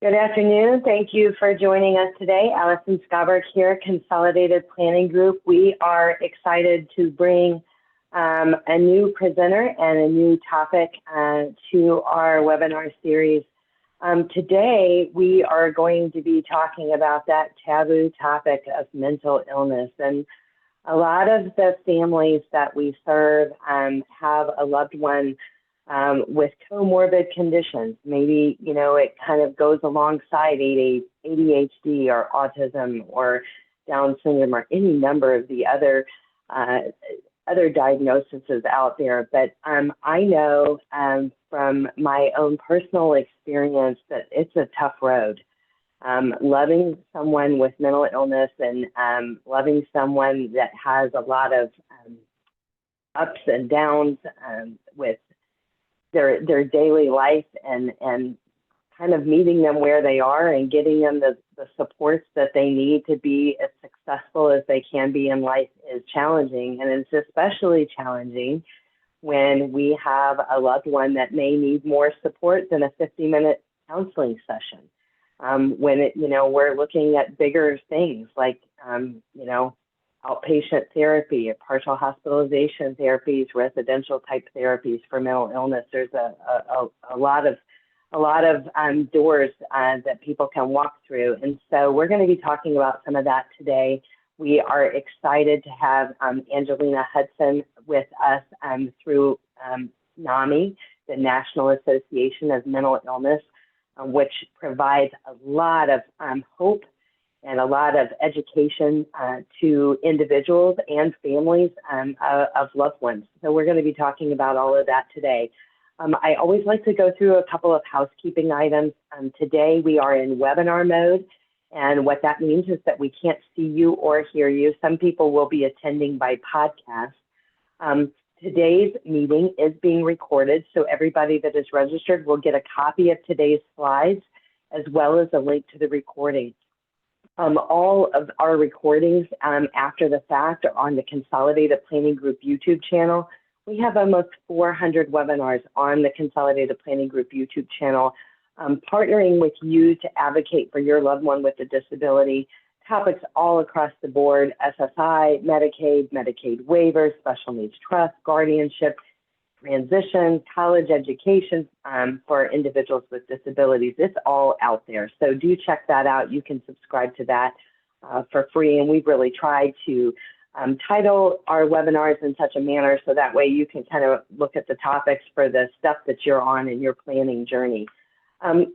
Good afternoon. Thank you for joining us today. Allison Scoberg here, Consolidated Planning Group. We are excited to bring a new presenter and a new topic to our webinar series. Today, we are going to be talking about that taboo topic of mental illness. And a lot of the families that we serve have a loved one with comorbid conditions. Maybe, you know, it kind of goes alongside ADHD or autism or Down syndrome or any number of the other diagnoses out there. But I know from my own personal experience that it's a tough road. Loving someone with mental illness and loving someone that has a lot of ups and downs with their daily life and kind of meeting them where they are and getting them the supports that they need to be as successful as they can be in life is challenging. And it's especially challenging when we have a loved one that may need more support than a 50-minute counseling session. When we're looking at bigger things like, outpatient therapy, partial hospitalization therapies, residential type therapies for mental illness. There's a lot of doors that people can walk through. And so we're going to be talking about some of that today. We are excited to have Angelina Hudson with us through NAMI, the National Association of Mental Illness, which provides a lot of hope and a lot of education to individuals and families of loved ones. So we're going to be talking about all of that today. I always like to go through a couple of housekeeping items. Today we are in webinar mode, and what that means is that we can't see you or hear you. Some people will be attending by podcast. Today's meeting is being recorded, so everybody that is registered will get a copy of today's slides as well as a link to the recording. All of our recordings after the fact are on the Consolidated Planning Group YouTube channel. We have almost 400 webinars on the Consolidated Planning Group YouTube channel, partnering with you to advocate for your loved one with a disability. Topics all across the board: SSI, Medicaid, Medicaid waivers, special needs trust, guardianship, transition, college education for individuals with disabilities. It's all out there. So do check that out. You can subscribe to that for free. And we've really tried to title our webinars in such a manner so that way you can kind of look at the topics for the stuff that you're on in your planning journey.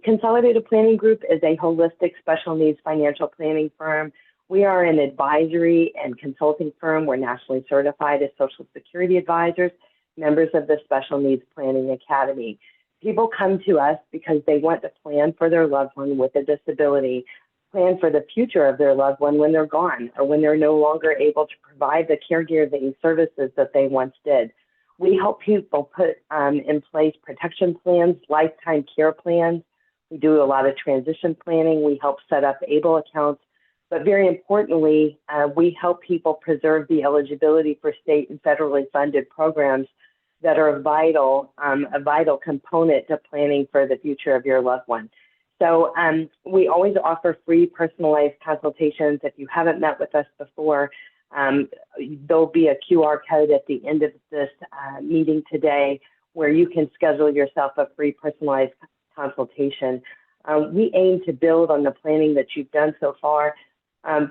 Consolidated Planning Group is a holistic special needs financial planning firm. We are an advisory and consulting firm. We're nationally certified as Social Security advisors, members of the Special Needs Planning Academy. People come to us because they want to plan for their loved one with a disability, plan for the future of their loved one when they're gone or when they're no longer able to provide the caregiving services that they once did. We help people put in place protection plans, lifetime care plans. We do a lot of transition planning. We help set up ABLE accounts. But very importantly, we help people preserve the eligibility for state and federally funded programs that are a vital component to planning for the future of your loved one. So we always offer free personalized consultations. If you haven't met with us before, there'll be a QR code at the end of this meeting today where you can schedule yourself a free personalized consultation. We aim to build on the planning that you've done so far.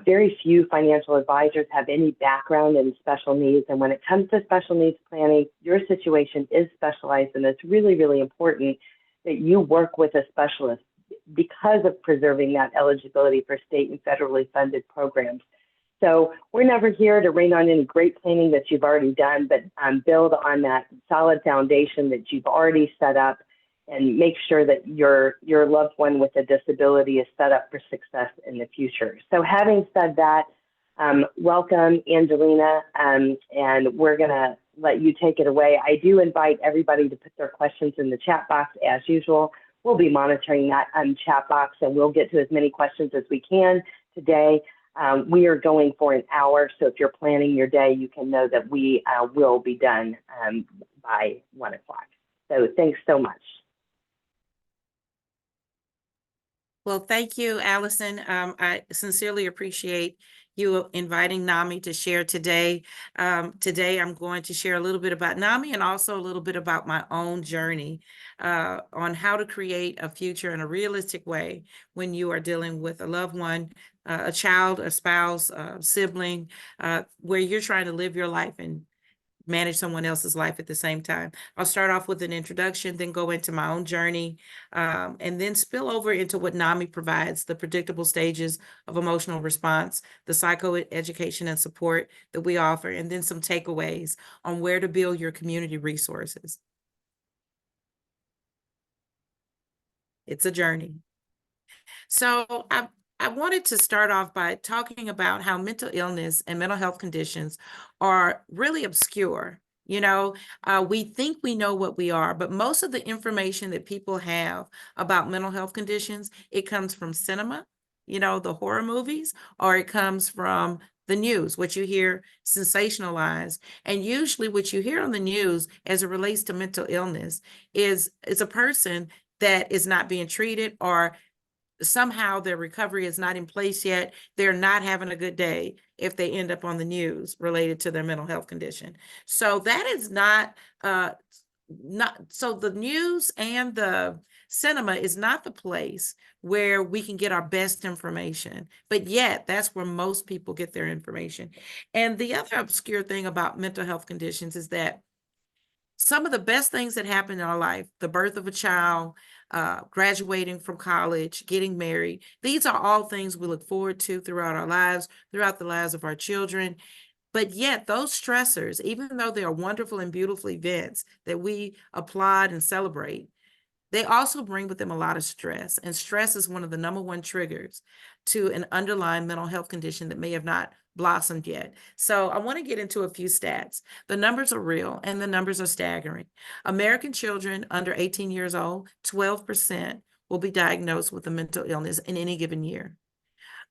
Very few financial advisors have any background in special needs. And when it comes to special needs planning, your situation is specialized, and it's really, really important that you work with a specialist because of preserving that eligibility for state and federally funded programs. So we're never here to rain on any great planning that you've already done, but build on that solid foundation that you've already set up and make sure that your loved one with a disability is set up for success in the future. So having said that, welcome, Angelina, and we're going to let you take it away. I do invite everybody to put their questions in the chat box as usual. We'll be monitoring that chat box, and we'll get to as many questions as we can today. We are going for an hour, so if you're planning your day, you can know that we will be done by 1 o'clock. So thanks so much. Well, thank you, Allison. I sincerely appreciate you inviting NAMI to share today. Today, I'm going to share a little bit about NAMI and also a little bit about my own journey on how to create a future in a realistic way when you are dealing with a loved one, a child, a spouse, a sibling, where you're trying to live your life and manage someone else's life at the same time. I'll start off with an introduction, then go into my own journey, and then spill over into what NAMI provides, the predictable stages of emotional response, the psychoeducation and support that we offer, and then some takeaways on where to build your community resources. It's a journey. So I wanted to start off by talking about how mental illness and mental health conditions are really obscure. We think we know what we are, but most of the information that people have about mental health conditions, it comes from cinema, the horror movies, or it comes from the news, what you hear sensationalized. And usually what you hear on the news as it relates to mental illness is a person that is not being treated, or somehow their recovery is not in place yet. They're not having a good day if they end up on the news related to their mental health condition. So that is not so the news and the cinema is not the place where we can get our best information, but yet that's where most people get their information. And the other obscure thing about mental health conditions is that some of the best things that happen in our life, the birth of a child, graduating from college, getting married, these are all things we look forward to throughout our lives, throughout the lives of our children. But yet those stressors, even though they are wonderful and beautiful events that we applaud and celebrate, they also bring with them a lot of stress. And stress is one of the number one triggers to an underlying mental health condition that may have not blossomed yet. So I want to get into a few stats. The numbers are real and the numbers are staggering. American children under 18 years old, 12% will be diagnosed with a mental illness in any given year.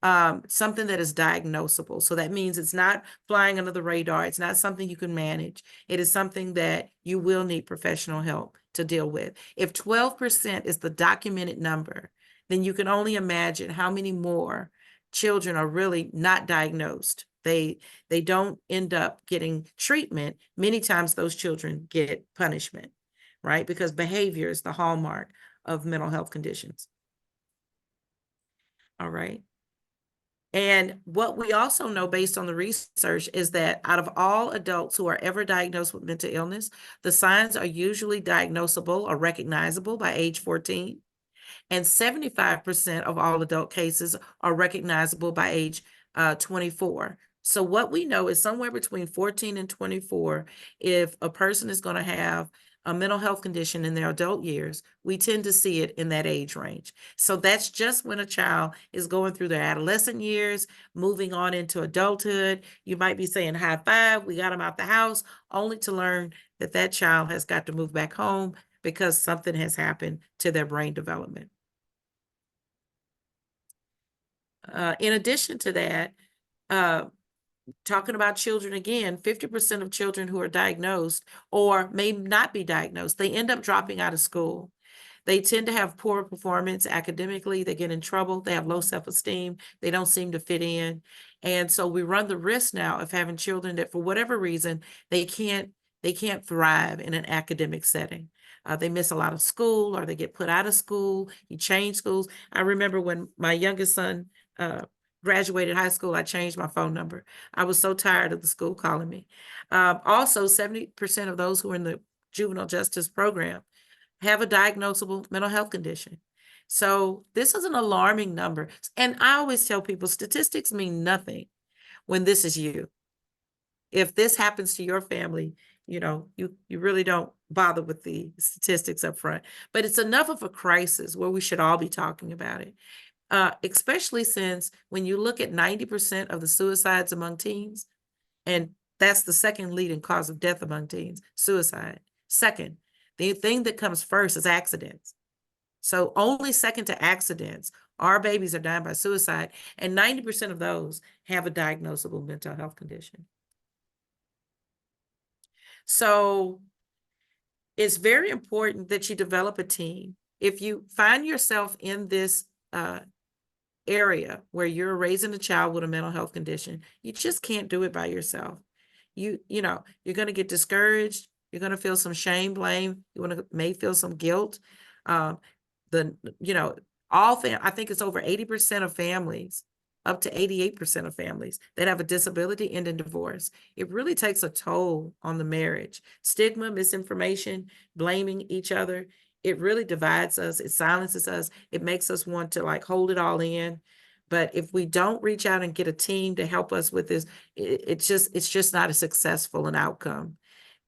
Something that is diagnosable. So that means it's not flying under the radar. It's not something you can manage. It is something that you will need professional help to deal with. If 12% is the documented number, then you can only imagine how many more children are really not diagnosed. They don't end up getting treatment. Many times those children get punishment, right? Because behavior is the hallmark of mental health conditions. All right. And what we also know based on the research is that out of all adults who are ever diagnosed with mental illness, the signs are usually diagnosable or recognizable by age 14. And 75% of all adult cases are recognizable by age 24. So what we know is somewhere between 14 and 24, if a person is going to have a mental health condition in their adult years, we tend to see it in that age range. So that's just when a child is going through their adolescent years, moving on into adulthood. You might be saying, high five, we got them out the house, only to learn that that child has got to move back home because something has happened to their brain development. In addition to that, talking about children again, 50% of children who are diagnosed or may not be diagnosed, they end up dropping out of school. They tend to have poor performance academically. They get in trouble. They have low self-esteem. They don't seem to fit in. And so we run the risk now of having children that for whatever reason, they can't thrive in an academic setting. They miss a lot of school or they get put out of school. You change schools. I remember when my youngest son graduated high school, I changed my phone number. I was so tired of the school calling me. Also, 70% of those who are in the juvenile justice program have a diagnosable mental health condition. So this is an alarming number. And I always tell people statistics mean nothing when this is you. If this happens to your family, you really don't bother with the statistics up front. But it's enough of a crisis where we should all be talking about it. Especially since when you look at 90% of the suicides among teens, and that's the second leading cause of death among teens, suicide. Second, the thing that comes first is accidents. So only second to accidents, our babies are dying by suicide, and 90% of those have a diagnosable mental health condition. So it's very important that you develop a team. If you find yourself in this area where you're raising a child with a mental health condition, you just can't do it by yourself. You know, you're going to get discouraged. You're going to feel some shame, blame. May feel some guilt. Um, you know, I think it's over 80% of families, up to 88% of families that have a disability end in divorce. It really takes a toll on the marriage. Stigma, misinformation, blaming each other. It really divides us. It silences us. It makes us want to like hold it all in. But if we don't reach out and get a team to help us with this, it's just not as successful an outcome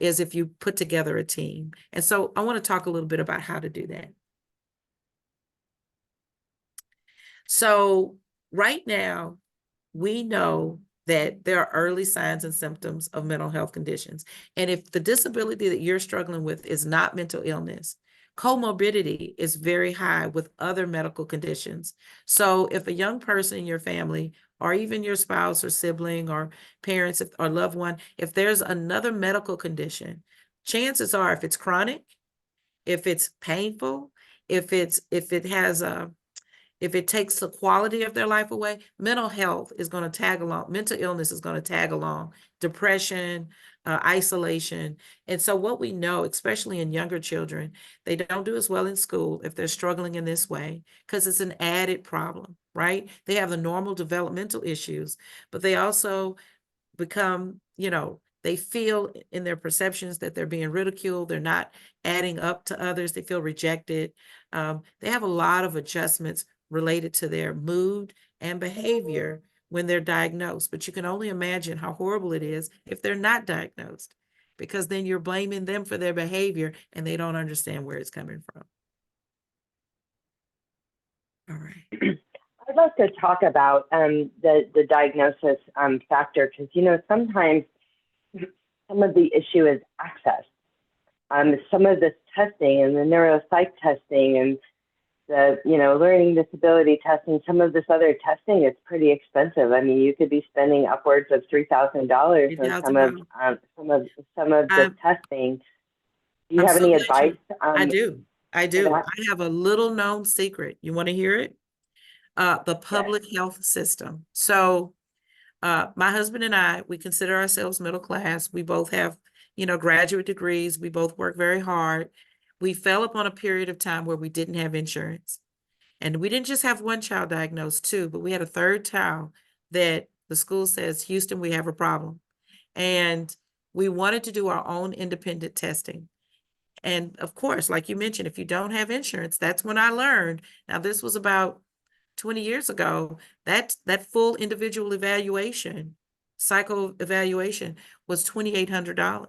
as if you put together a team. And so I want to talk a little bit about how to do that. So right now, we know that there are early signs and symptoms of mental health conditions. And if the disability that you're struggling with is not mental illness, comorbidity is very high with other medical conditions. So if a young person in your family, or even your spouse or sibling or parents or loved one, if there's another medical condition, chances are if it's chronic, if it's painful, if it takes the quality of their life away, mental health is going to tag along. Mental illness is going to tag along. Depression, isolation. And so what we know, especially in younger children, they don't do as well in school if they're struggling in this way because it's an added problem, right? They have the normal developmental issues, but they also become, they feel in their perceptions that they're being ridiculed. They're not adding up to others. They feel rejected. They have a lot of adjustments related to their mood and behavior when they're diagnosed. But you can only imagine how horrible it is if they're not diagnosed, because then you're blaming them for their behavior and they don't understand where it's coming from. All right. I'd like to talk about the diagnosis factor, because, sometimes some of the issue is access. Some of this testing and the neuropsych testing and the, learning disability testing, some of this other testing, it's pretty expensive. I mean, you could be spending upwards of $3,000 on some of the testing. Do you have any advice? I do. I have a little known secret. You want to hear it? The public health system. So my husband and I, we consider ourselves middle class. We both have, graduate degrees. We both work very hard. We fell upon a period of time where we didn't have insurance. And we didn't just have one child diagnosed too, but we had a third child that the school says, Houston, we have a problem. And we wanted to do our own independent testing. And of course, like you mentioned, if you don't have insurance, that's when I learned. Now, this was about 20 years ago, that full individual evaluation, psycho evaluation, was $2,800.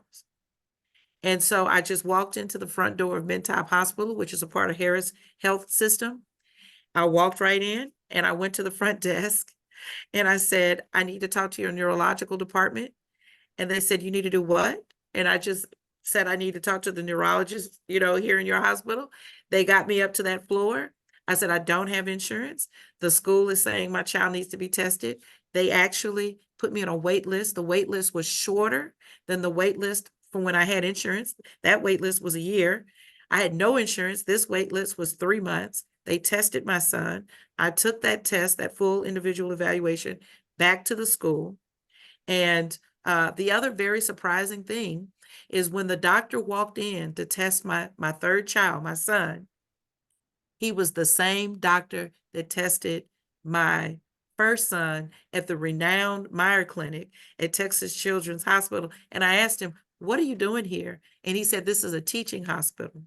And so I just walked into the front door of Mentop Hospital, which is a part of Harris Health System. I walked right in and I went to the front desk and I said, I need to talk to your neurological department. And they said, you need to do what? And I just said, I need to talk to the neurologist, here in your hospital. They got me up to that floor. I said, I don't have insurance. The school is saying my child needs to be tested. They actually put me on a wait list. The wait list was shorter than the wait list from when I had insurance. That wait list was a year. I had no insurance. This wait list was 3 months. They tested my son. I took that test, that full individual evaluation, back to the school. And the other very surprising thing is when the doctor walked in to test my third child, my son, he was the same doctor that tested my first son at the renowned Meyer Clinic at Texas Children's Hospital. And I asked him, what are you doing here? And he said, this is a teaching hospital.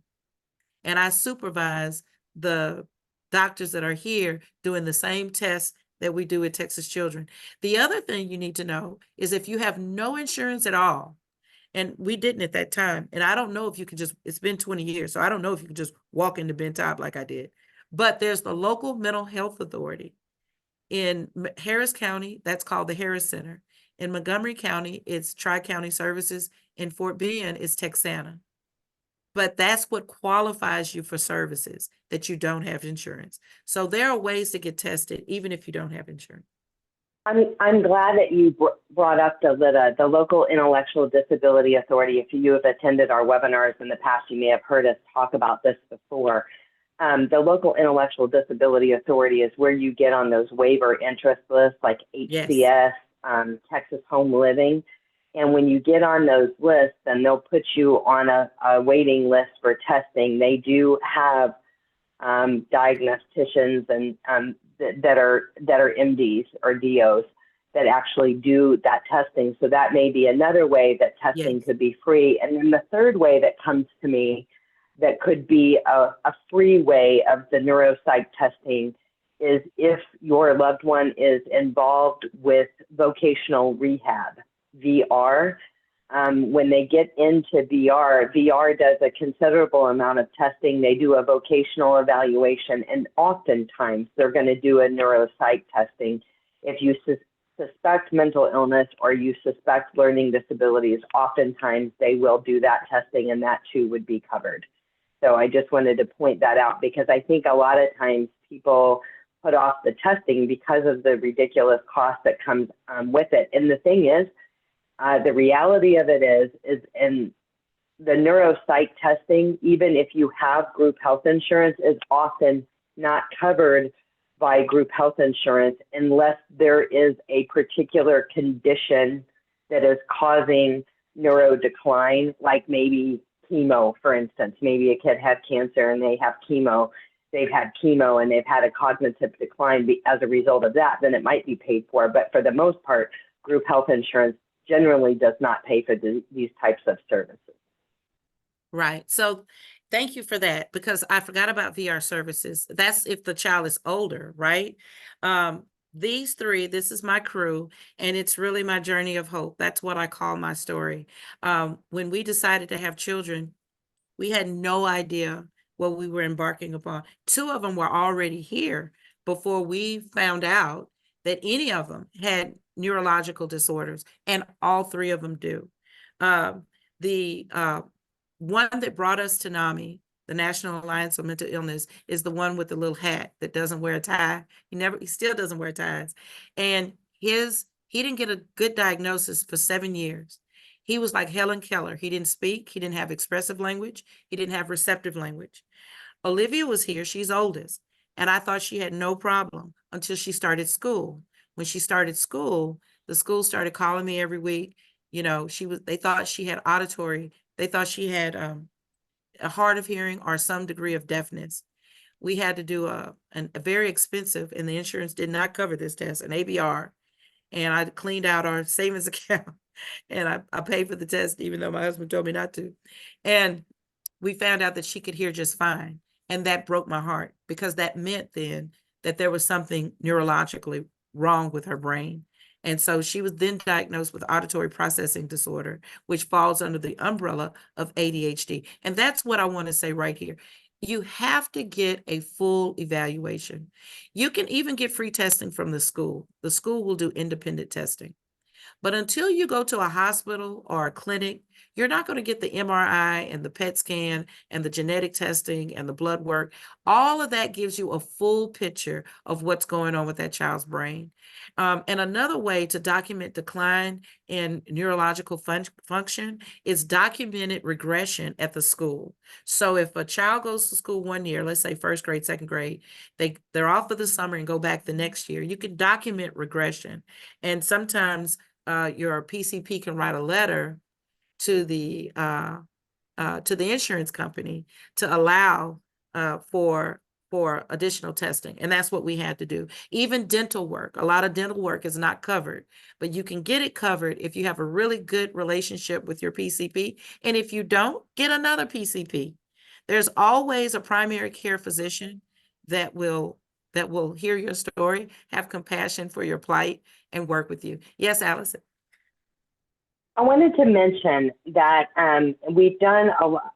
And I supervise the doctors that are here doing the same tests that we do at Texas Children. The other thing you need to know is if you have no insurance at all, and we didn't at that time, and I don't know if you can it's been 20 years, so I don't know if you can just walk into Bentop like I did, but there's the local mental health authority. In Harris County, that's called the Harris Center. In Montgomery County, it's Tri-County Services. In Fort Bend, it's Texana. But that's what qualifies you for services, that you don't have insurance. So there are ways to get tested, even if you don't have insurance. I'm glad that you brought up the LIDA, the Local Intellectual Disability Authority. If you have attended our webinars in the past, you may have heard us talk about this before. the local intellectual disability authority is where you get on those waiver interest lists like Yes. HCS, Texas Home Living. And when you get on those lists, then they'll put you on a waiting list for testing. They do have diagnosticians and that are MDs or DOs that actually do that testing. So that may be another way that testing could be free. And then the third way that comes to me that could be a free way of the neuropsych testing is if your loved one is involved with vocational rehab, VR. When they get into VR does a considerable amount of testing. They do a vocational evaluation, and oftentimes they're going to do a neuropsych testing. If you suspect mental illness or you suspect learning disabilities, oftentimes they will do that testing, and that too would be covered. So I just wanted to point that out because I think a lot of times people put off the testing because of the ridiculous cost that comes with it. And the thing is, the reality of it is in the neuropsych testing, even if you have group health insurance, is often not covered by group health insurance unless there is a particular condition that is causing neuro decline, like maybe chemo, for instance. Maybe a kid had cancer and they have chemo. They've had chemo and they've had a cognitive decline as a result of that, then it might be paid for. But for the most part, group health insurance generally does not pay for these types of services. Right. So thank you for that, because I forgot about VR services. That's if the child is older, right? These three, this is my crew, and it's really my journey of hope. That's what I call my story. When we decided to have children, we had no idea what we were embarking upon. Two of them were already here before we found out that any of them had neurological disorders, and all three of them do. The one that brought us to NAMI, the National Alliance on Mental Illness, is the one with the little hat that doesn't wear a tie. He still doesn't wear ties. And he didn't get a good diagnosis for 7 years. He was like Helen Keller. He didn't speak. He didn't have expressive language. He didn't have receptive language. Olivia was here. She's oldest. And I thought she had no problem until she started school. When she started school, the school started calling me every week. You know, they thought she had auditory. They thought she had a hard of hearing or some degree of deafness. We had to do a very expensive, and the insurance did not cover this test, an ABR. And I cleaned out our savings account and I paid for the test, even though my husband told me not to. And we found out that she could hear just fine. And that broke my heart, because that meant then that there was something neurologically wrong with her brain. And so she was then diagnosed with auditory processing disorder, which falls under the umbrella of ADHD. And that's what I want to say right here. You have to get a full evaluation. You can even get free testing from the school. The school will do independent testing. But until you go to a hospital or a clinic, you're not going to get the MRI and the PET scan and the genetic testing and the blood work. All of that gives you a full picture of what's going on with that child's brain. And another way to document decline in neurological function is documented regression at the school. So if a child goes to school 1 year, let's say first grade, second grade, they're off for the summer and go back the next year, you can document regression. And sometimes your PCP can write a letter to the insurance company to allow for additional testing. And that's what we had to do. Even dental work, a lot of dental work is not covered, but you can get it covered if you have a really good relationship with your PCP. And if you don't, get another PCP. There's always a primary care physician that will hear your story, have compassion for your plight, and work with you. Yes, Allison. I wanted to mention that we've done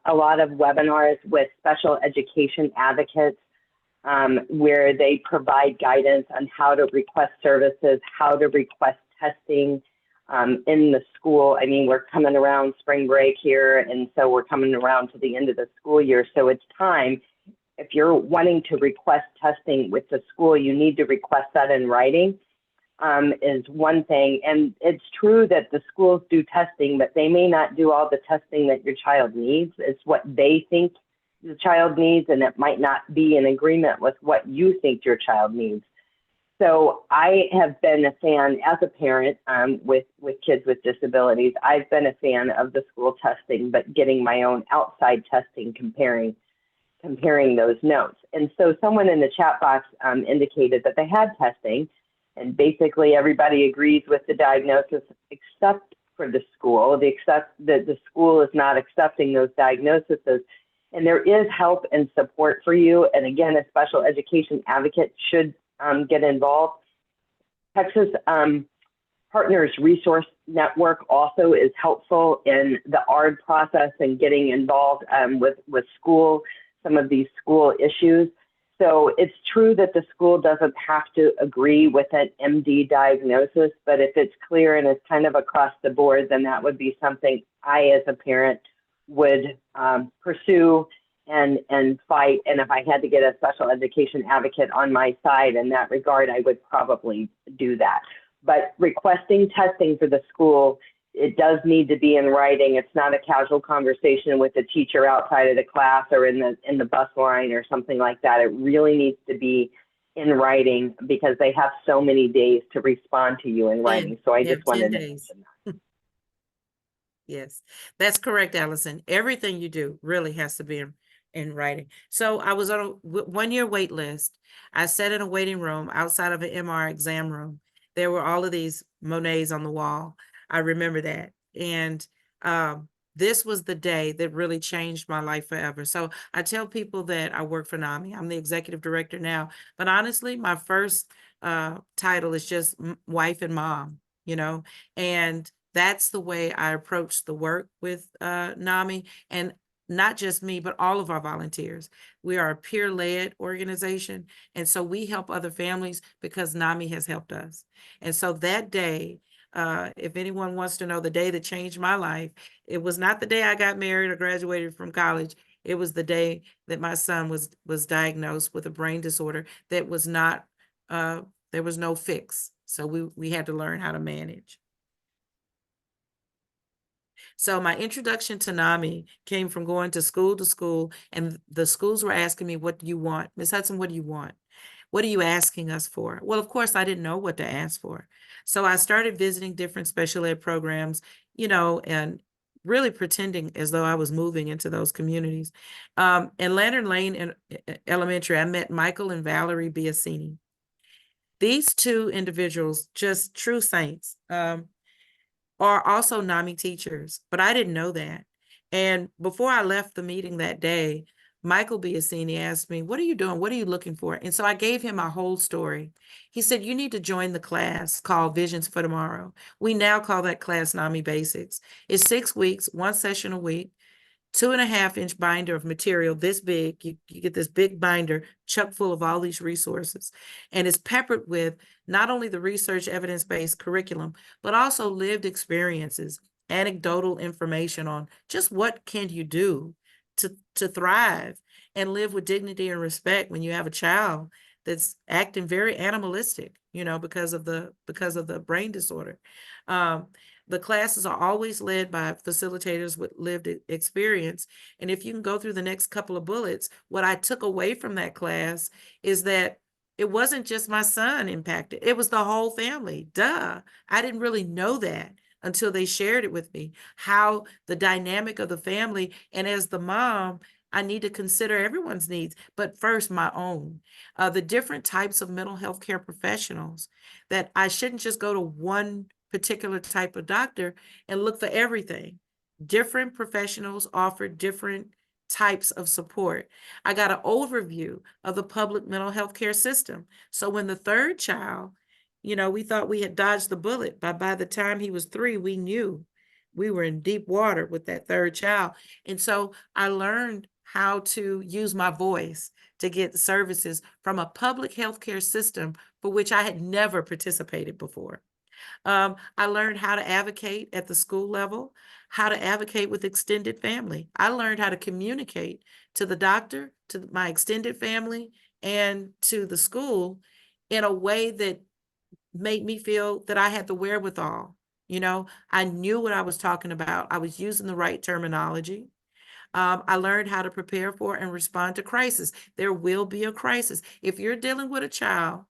a lot of webinars with special education advocates where they provide guidance on how to request services, how to request testing in the school. I mean, we're coming around spring break here, and so we're coming around to the end of the school year. So it's time. If you're wanting to request testing with the school, you need to request that in writing. Is one thing. And it's true that the schools do testing, but they may not do all the testing that your child needs. It's what they think the child needs, and it might not be in agreement with what you think your child needs. So I have been a fan as a parent with kids with disabilities. I've been a fan of the school testing, but getting my own outside testing, comparing those notes. And so someone in the chat box indicated that they had testing, and basically everybody agrees with the diagnosis except for the school. The school is not accepting those diagnoses, and there is help and support for you. And again, a special education advocate should get involved. Texas Partners Resource Network also is helpful in the ARD process and getting involved with some of these school issues. So it's true that the school doesn't have to agree with an MD diagnosis, but if it's clear and it's kind of across the board, then that would be something I, as a parent, would pursue and fight. And if I had to get a special education advocate on my side in that regard, I would probably do that. But requesting testing for the school, it does need to be in writing. It's not a casual conversation with the teacher outside of the class or in the bus line or something like that. It really needs to be in writing, because they have so many days to respond to you in writing. So I just wanted to mention that. Yes, that's correct, Allison. Everything you do really has to be in writing. So I was on a 1-year wait list. I sat in a waiting room outside of an MR exam room. There were all of these Monets on the wall. I remember that. And this was the day that really changed my life forever. So I tell people that I work for NAMI. I'm the executive director now. But honestly, my first title is just wife and mom, and that's the way I approach the work with NAMI. And not just me, but all of our volunteers. We are a peer-led organization. And so we help other families because NAMI has helped us. And so that day, if anyone wants to know the day that changed my life, it was not the day I got married or graduated from college. It was the day that my son was diagnosed with a brain disorder that was not, there was no fix. So we had to learn how to manage. So my introduction to NAMI came from going to school, and the schools were asking me, what do you want? Ms. Hudson, what do you want? What are you asking us for? Well, of course, I didn't know what to ask for. So I started visiting different special ed programs, and really pretending as though I was moving into those communities. In Lantern Lane Elementary, I met Michael and Valerie Biasini. These two individuals, just true saints, are also NAMI teachers, but I didn't know that. And before I left the meeting that day, Michael Biasini asked me, what are you doing? What are you looking for? And so I gave him my whole story. He said, you need to join the class called Visions for Tomorrow. We now call that class NAMI Basics. It's 6 weeks, 1 session a week. 2.5-inch binder of material this big. You get this big binder chock full of all these resources, and it's peppered with not only the research evidence-based curriculum, but also lived experiences, anecdotal information on just what can you do to thrive and live with dignity and respect when you have a child that's acting very animalistic, because of the brain disorder. The classes are always led by facilitators with lived experience. And if you can go through the next couple of bullets, what I took away from that class is that it wasn't just my son impacted. It was the whole family. Duh. I didn't really know that until they shared it with me, how the dynamic of the family. And as the mom, I need to consider everyone's needs, but first my own. The different types of mental health care professionals, that I shouldn't just go to one particular type of doctor and look for everything. Different professionals offer different types of support. I got an overview of the public mental health care system. So when the third child, we thought we had dodged the bullet, but by the time he was 3, we knew we were in deep water with that third child. And so I learned how to use my voice to get services from a public healthcare system for which I had never participated before. I learned how to advocate at the school level, how to advocate with extended family. I learned how to communicate to the doctor, to my extended family, and to the school in a way that made me feel that I had the wherewithal. I knew what I was talking about. I was using the right terminology. I learned how to prepare for and respond to crisis. There will be a crisis. If you're dealing with a child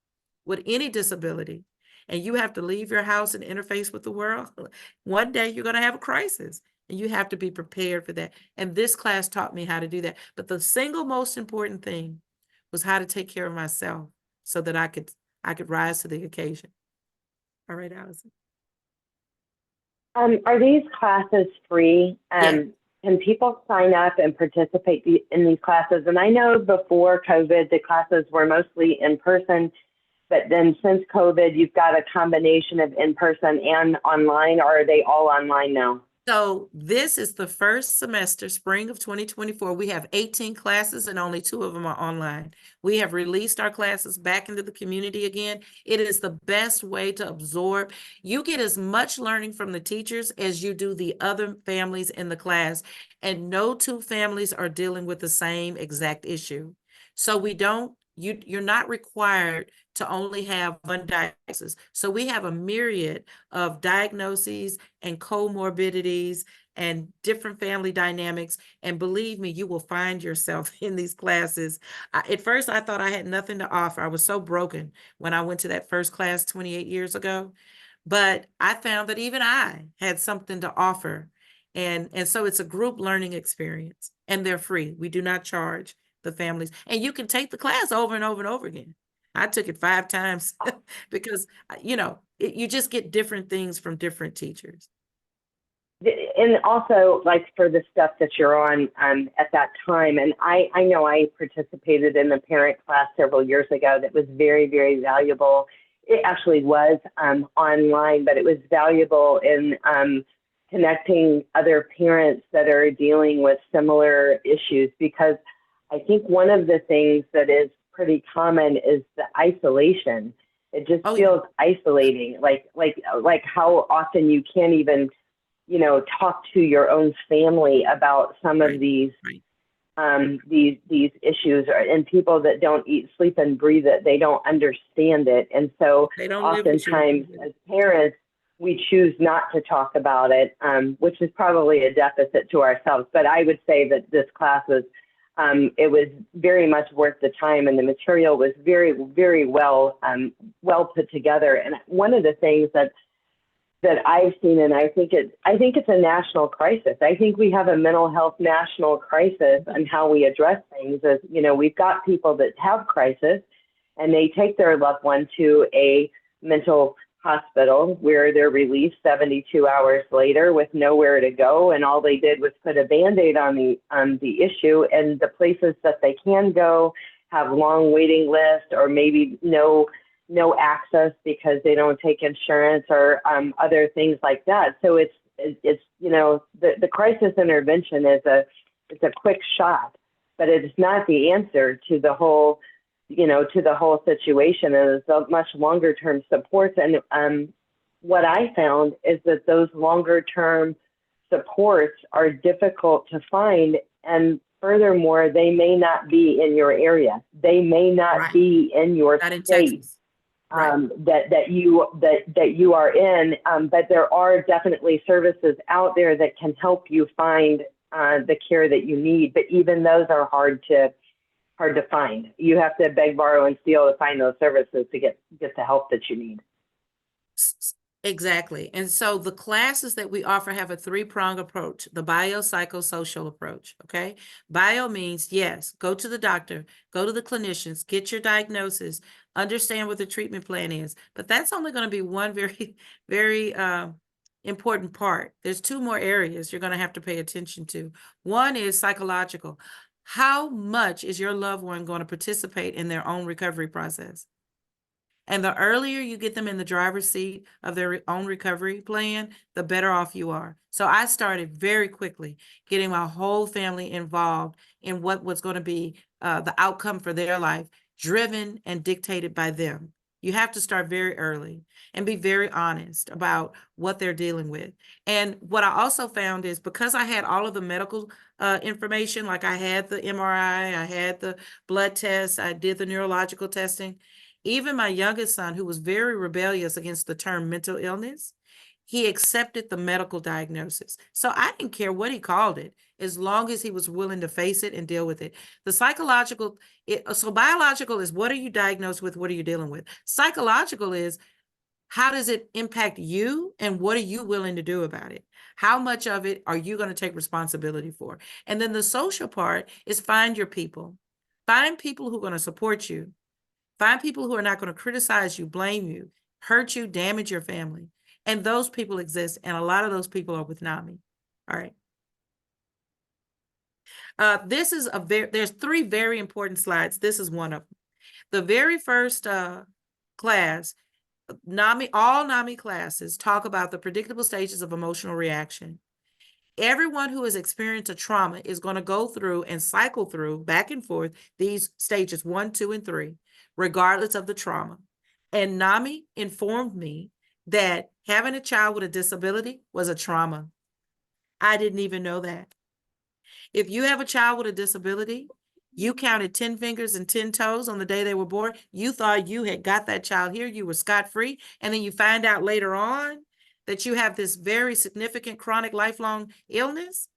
with any disability and you have to leave your house and interface with the world, one day you're going to have a crisis and you have to be prepared for that. And this class taught me how to do that. But the single most important thing was how to take care of myself so that I could rise to the occasion. All right, Allison. Are these classes free? Yes. Can people sign up and participate in these classes? And I know before COVID, the classes were mostly in person, but then since COVID, you've got a combination of in person and online, or are they all online now? So this is the first semester, spring of 2024. We have 18 classes and only 2 of them are online. We have released our classes back into the community again. It is the best way to absorb. You get as much learning from the teachers as you do the other families in the class, and no 2 families are dealing with the same exact issue. So you're not required to only have one diagnosis. So we have a myriad of diagnoses and comorbidities and different family dynamics. And believe me, you will find yourself in these classes. At first, I thought I had nothing to offer. I was so broken when I went to that first class 28 years ago. But I found that even I had something to offer. And so it's a group learning experience, and they're free. We do not charge the families. And you can take the class over and over and over again. I took it 5 times because, you just get different things from different teachers. And also, like, for the stuff that you're on at that time, and I know I participated in the parent class several years ago that was very, very valuable. It actually was online, but it was valuable in connecting other parents that are dealing with similar issues, because I think one of the things that is pretty common is the isolation. It just feels isolating, like how often you can't even, talk to your own family about some of these issues, and people that don't eat, sleep, and breathe it, they don't understand it. And so oftentimes as parents, we choose not to talk about it, which is probably a deficit to ourselves. But I would say that this class was, it was very much worth the time, and the material was very, very well put together. And one of the things that I've seen, and I think it's a national crisis. I think we have a mental health national crisis on how we address things. As we've got people that have crisis, and they take their loved one to a mental hospital where they're released 72 hours later with nowhere to go, and all they did was put a Band-Aid on the issue. And the places that they can go have long waiting lists, or maybe no access because they don't take insurance, or other things like that. So it's the crisis intervention is a quick shot, but it's not the answer to the whole situation. And it's a much longer term supports. And what I found is that those longer term supports are difficult to find, and furthermore, they may not be in your area. They may not be in your state. That you are in, but there are definitely services out there that can help you find the care that you need. But even those are hard to find. You have to beg, borrow, and steal to find those services to get the help that you need. Exactly. And so the classes that we offer have a 3-prong approach, the biopsychosocial approach. Okay. Bio means, yes, go to the doctor, go to the clinicians, get your diagnosis, understand what the treatment plan is. But that's only going to be one very, very important part. There's 2 more areas you're going to have to pay attention to. One is psychological. How much is your loved one going to participate in their own recovery process? And the earlier you get them in the driver's seat of their own recovery plan, the better off you are. So I started very quickly getting my whole family involved in what was going to be the outcome for their life, driven and dictated by them. You have to start very early and be very honest about what they're dealing with. And what I also found is, because I had all of the medical information, like I had the MRI, I had the blood tests, I did the neurological testing. Even my youngest son, who was very rebellious against the term mental illness, he accepted the medical diagnosis. So I didn't care what he called it, as long as he was willing to face it and deal with it. The psychological, so biological is what are you diagnosed with? What are you dealing with? Psychological is how does it impact you and what are you willing to do about it? How much of it are you going to take responsibility for? And then the social part is find your people. Find people who are going to support you. Find people who are not going to criticize you, blame you, hurt you, damage your family. And those people exist. And a lot of those people are with NAMI. All right. This is there's 3 very important slides. This is one of them. The very first class, all NAMI classes talk about the predictable stages of emotional reaction. Everyone who has experienced a trauma is going to go through and cycle through back and forth these stages 1, 2, and 3, regardless of the trauma. And NAMI informed me that having a child with a disability was a trauma. I didn't even know that. If you have a child with a disability, you counted 10 fingers and 10 toes on the day they were born, you thought you had got that child here, you were scot-free, and then you find out later on that you have this very significant chronic lifelong illness,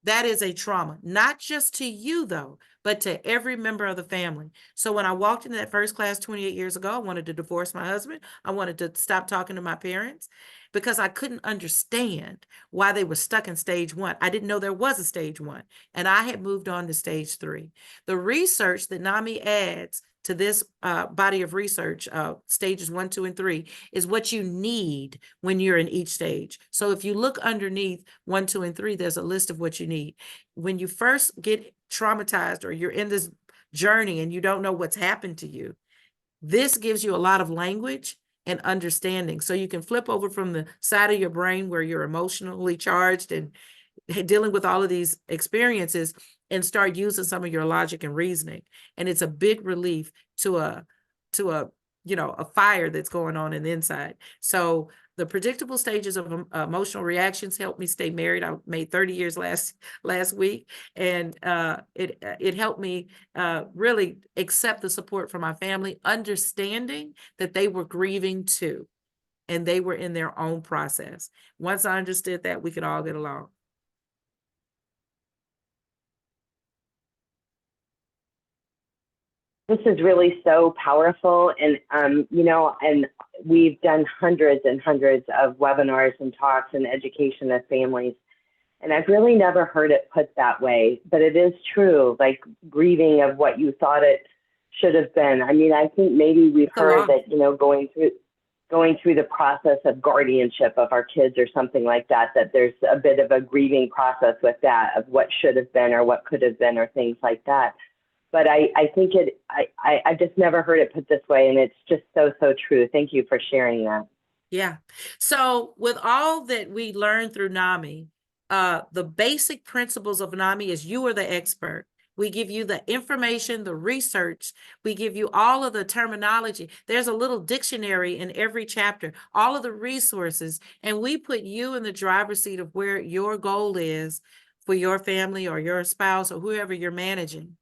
that is a trauma, not just to you though, but to every member of the family. So when I walked into that first class 28 years ago, I wanted to divorce my husband. I wanted to stop talking to my parents because I couldn't understand why they were stuck in stage 1. I didn't know there was a stage 1, and I had moved on to stage 3. The research that NAMI adds to this body of research, stages 1, 2, and 3, is what you need when you're in each stage. So if you look underneath 1, 2, and 3, there's a list of what you need. When you first get traumatized or you're in this journey and you don't know what's happened to you, this gives you a lot of language and understanding. So you can flip over from the side of your brain where you're emotionally charged and dealing with all of these experiences and start using some of your logic and reasoning. And it's a big relief to a fire that's going on in the inside. So the predictable stages of emotional reactions helped me stay married. I made 30 years last week, and it helped me really accept the support from my family, understanding that they were grieving too, and they were in their own process. Once I understood that, we could all get along. This is really so powerful. And, and we've done hundreds and hundreds of webinars and talks and education of families. And I've really never heard it put that way, but it is true, like grieving of what you thought it should have been. I mean, I think maybe we've heard that, going through the process of guardianship of our kids or something like that, that there's a bit of a grieving process with that of what should have been or what could have been or things like that. But I think I just never heard it put this way, and it's just so true. Thank you for sharing that. Yeah. So with all that we learned through NAMI, the basic principles of NAMI is you are the expert. We give you the information, the research. We give you all of the terminology. There's a little dictionary in every chapter, all of the resources, and we put you in the driver's seat of where your goal is for your family or your spouse or whoever you're managing.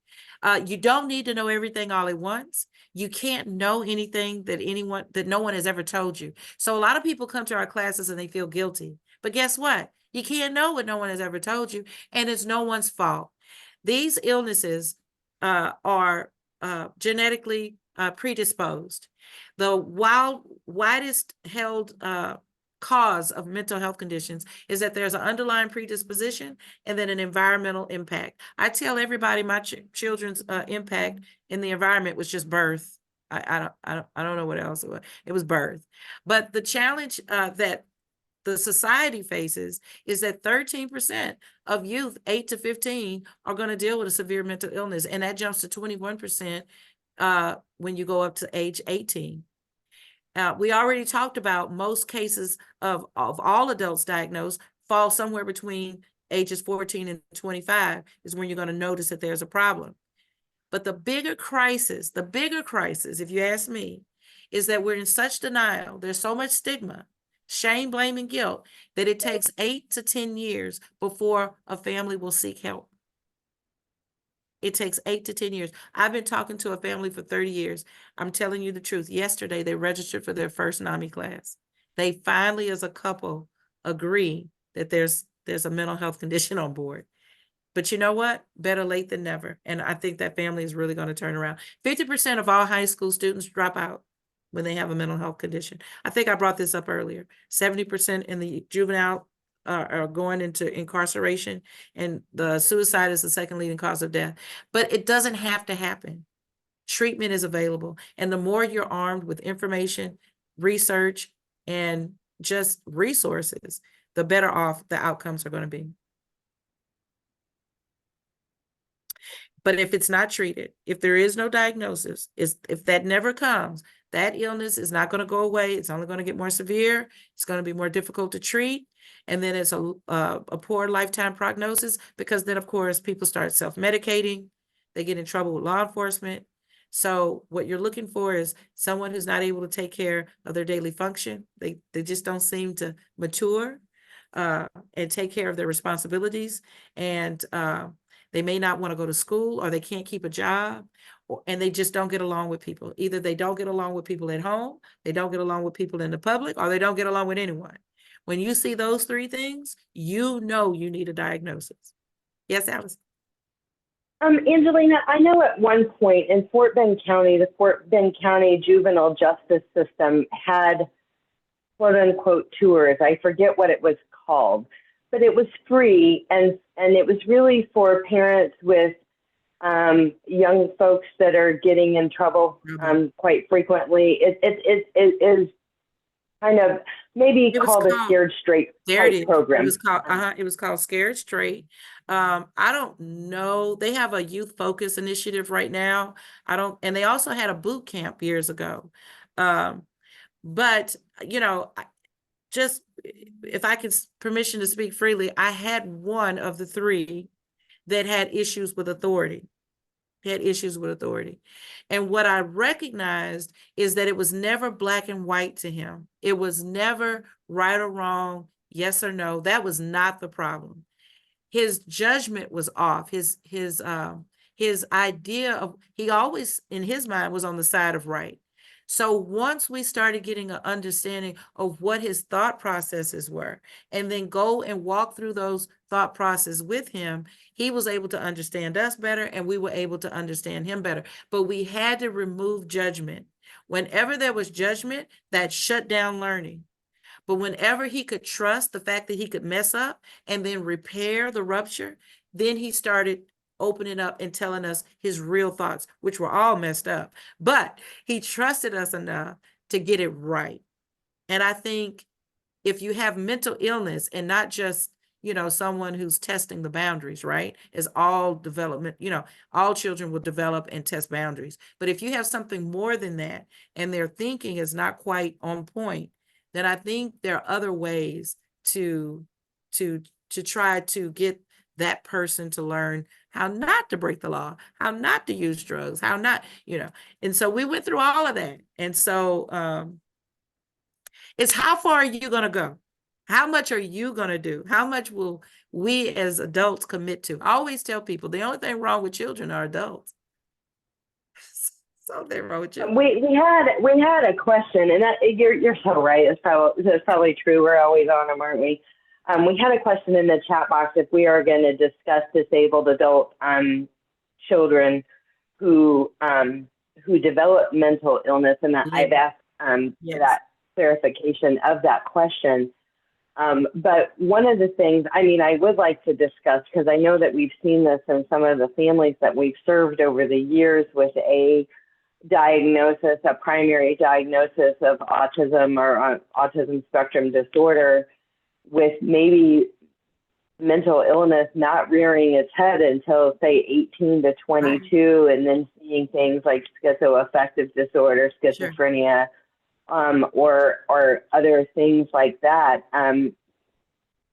You don't need to know everything all at once. You can't know anything that no one has ever told you. So a lot of people come to our classes and they feel guilty. But guess what? You can't know what no one has ever told you, and it's no one's fault. These illnesses are genetically predisposed. The widest held cause of mental health conditions is that there's an underlying predisposition and then an environmental impact. I tell everybody my children's impact in the environment was just birth. I don't know what else it was. It was birth. But the challenge that the society faces is that 13% of youth 8 to 15 are going to deal with a severe mental illness, and that jumps to 21% when you go up to age 18. We already talked about most cases of all adults diagnosed fall somewhere between ages 14 and 25 is when you're going to notice that there's a problem. But the bigger crisis, if you ask me, is that we're in such denial. There's so much stigma, shame, blame, and guilt that it takes 8 to 10 years before a family will seek help. It takes 8 to 10 years. I've been talking to a family for 30 years. I'm telling you the truth. Yesterday, they registered for their first NAMI class. They finally, as a couple, agree that there's a mental health condition on board. But you know what? Better late than never. And I think that family is really going to turn around. 50% of all high school students drop out when they have a mental health condition. I think I brought this up earlier. 70% in the juvenile are going into incarceration, and the suicide is the second leading cause of death. But it doesn't have to happen. Treatment is available. And the more you're armed with information, research, and just resources, the better off the outcomes are going to be. But if it's not treated, if there is no diagnosis, if that never comes, that illness is not going to go away. It's only going to get more severe. It's going to be more difficult to treat. And then it's a poor lifetime prognosis, because then, of course, people start self-medicating. They get in trouble with law enforcement. So what you're looking for is someone who's not able to take care of their daily function. They just don't seem to mature and take care of their responsibilities. And they may not want to go to school, or they can't keep a job, and they just don't get along with people. Either they don't get along with people at home, they don't get along with people in the public, or they don't get along with anyone. When you see those three things, you know you need a diagnosis. Yes, Alice? Angelina, I know at one point in Fort Bend County, the Fort Bend County juvenile justice system had quote unquote tours. I forget what it was called, but it was free, and it was really for parents with young folks that are getting in trouble quite frequently. It is kind of maybe called a Scared Straight type program. It was called Scared Straight. I don't know. They have a youth focus initiative right now. And they also had a boot camp years ago. But you know, just if I could permission to speak freely, I had one of the three that had issues with authority. And what I recognized is that it was never black and white to him. It was never right or wrong, yes or no. That was not the problem. His judgment was off. His idea of, he always in his mind was on the side of right. So once we started getting an understanding of what his thought processes were, and then go and walk through those thought processes with him, he was able to understand us better, and we were able to understand him better. But we had to remove judgment. Whenever there was judgment, that shut down learning. But whenever he could trust the fact that he could mess up and then repair the rupture, then he started opening up and telling us his real thoughts, which were all messed up. But he trusted us enough to get it right. And I think if you have mental illness, and not just, you know, someone who's testing the boundaries, right? As all development, you know, all children will develop and test boundaries. But if you have something more than that, and their thinking is not quite on point, then I think there are other ways to try to get that person to learn how not to break the law, how not to use drugs, how not, you know. And so we went through all of that. And so it's how far are you going to go? How much are you going to do? How much will we as adults commit to? I always tell people the only thing wrong with children are adults. Something wrong with children. We had a question, and that you're so right. It's probably true. We're always on them, aren't we? We had a question in the chat box if we are going to discuss disabled adult children who develop mental illness, and that I've asked for that clarification of that question. But one of the things, I mean, I would like to discuss, because I know that we've seen this in some of the families that we've served over the years with a diagnosis, a primary diagnosis of autism or autism spectrum disorder, with maybe mental illness not rearing its head until, say, 18 to 22, and then seeing things like schizoaffective disorder, schizophrenia, or other things like that.